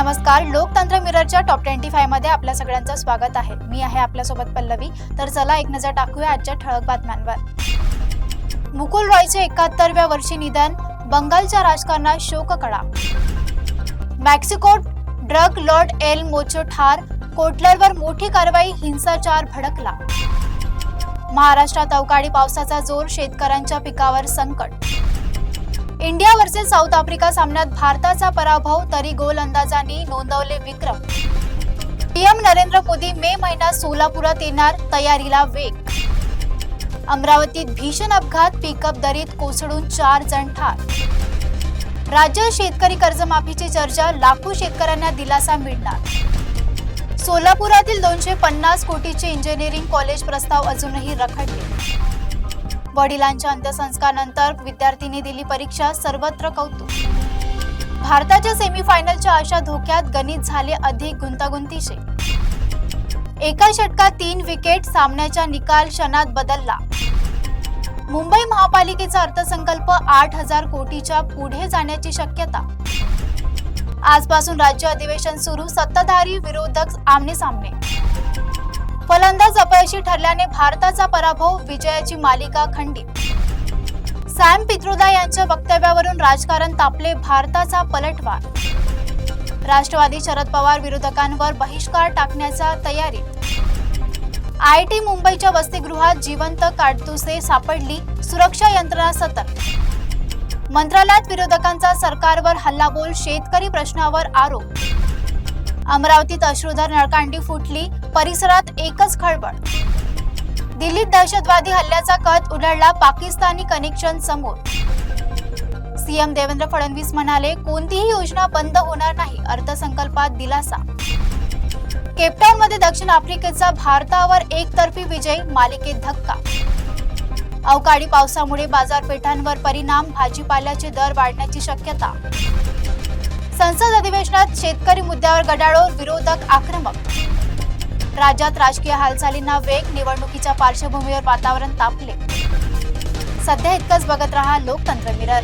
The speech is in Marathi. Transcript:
नमस्कार, लोकतंत्र मिररच्या टॉप 25 मध्ये आपल्या सगळ्यांचं स्वागत आहे। मी आहे आपल्यासोबत पल्लवी। तर चला एक नजर टाकूया आजच्या ठळक बातम्यांवर। मुकुल रॉयचे 71व्या वर्षी निधन, बंगालच्या राजकारणात शोककळा। मेक्सिकोत ड्रग लॉर्ड एल मोचो ठार, कोटलरवर मोठी कारवाई, हिंसाचार भडकला। महाराष्ट्रात अवकाळी पावसाचा जोर, शेतकऱ्यांच्या पिकावर संकट। इंडिया वर्सेस साऊथ आफ्रिका सामन्यात भारताचा पराभव, तरी गोलंदाजांनी नोंदवले विक्रम। पीएम नरेंद्र मोदी मे महिन्यात सोलापुरात येणार, तयारीला वेग। अमरावतीत भीषण अपघात, पिकअप दरीत कोसळून 4 जण ठार। राज्यात शेतकरी कर्जमाफीची चर्चा, लाखो शेतकऱ्यांना दिलासा मिळणार। सोलापुरातील 250 कोटीचे इंजिनिअरिंग कॉलेज प्रस्ताव अजूनही रखडले। वडिलांच्या अंत्यसंस्कारानंतर विद्यार्थ्यांनी दिली परीक्षा, सर्वत्र कौतुक। भारताच्या सेमीफायनलच्या आशा धोक्यात, गणित झाले अधिक गुंतागुंतीचे। एका षटकात 3 विकेट, सामन्याचा निकाल क्षणात बदलला। मुंबई महापालिकेचा अर्थसंकल्प 8000 कोटीच्या पुढे जाण्याची शक्यता। आजपासून राज्य अधिवेशन सुरू, सत्ताधारी विरोधक आमने-सामने। फलंदाज अपयशी ठरल्याने भारताचा पराभव, विजयाची मालिका खंडित। सॅम पित्रोदा यांच्या वक्तव्यावरून राजकारण तापले, भारताचा पलटवार। राष्ट्रवादी शरद पवार विरोधकांवर बहिष्कार टाकण्याच्या तयारीत। आयआयटी मुंबईच्या वसतिगृहात जिवंत काडतुसे सापडली, सुरक्षा यंत्रणा सतर्क। मंत्रालयात विरोधकांचा सरकारवर हल्लाबोल, शेतकरी प्रश्नावर आरोप। अमरावतीत अश्रूधार नळकांडी फुटली, परिसरात एकच खळबळ। दिल्लीत दहशतवादी हल्ल्याचा कट उलगडला, पाकिस्तानी कनेक्शन समोर। सीएम देवेंद्र फडणवीस म्हणाले, कोणतीही योजना बंद होणार नाही, अर्थसंकल्पात दिलासा। केपटाऊनमध्ये दक्षिण आफ्रिकेचा भारतावर एकतर्फी विजय, मालिकेत धक्का। अवकाळी पावसामुळे बाजारपेठांवर परिणाम, भाजीपाल्याचे दर वाढण्याची शक्यता। संसद अधिवेशनात शेतकरी मुद्द्यावर गदारोळ, विरोधक आक्रमक। राज्यात राजकीय हालचालींना वेग, निवडणुकीच्या पार्श्वभूमीवर वातावरण तापले। सध्या इतकंच, बघत रहा लोकतंत्र मिरर।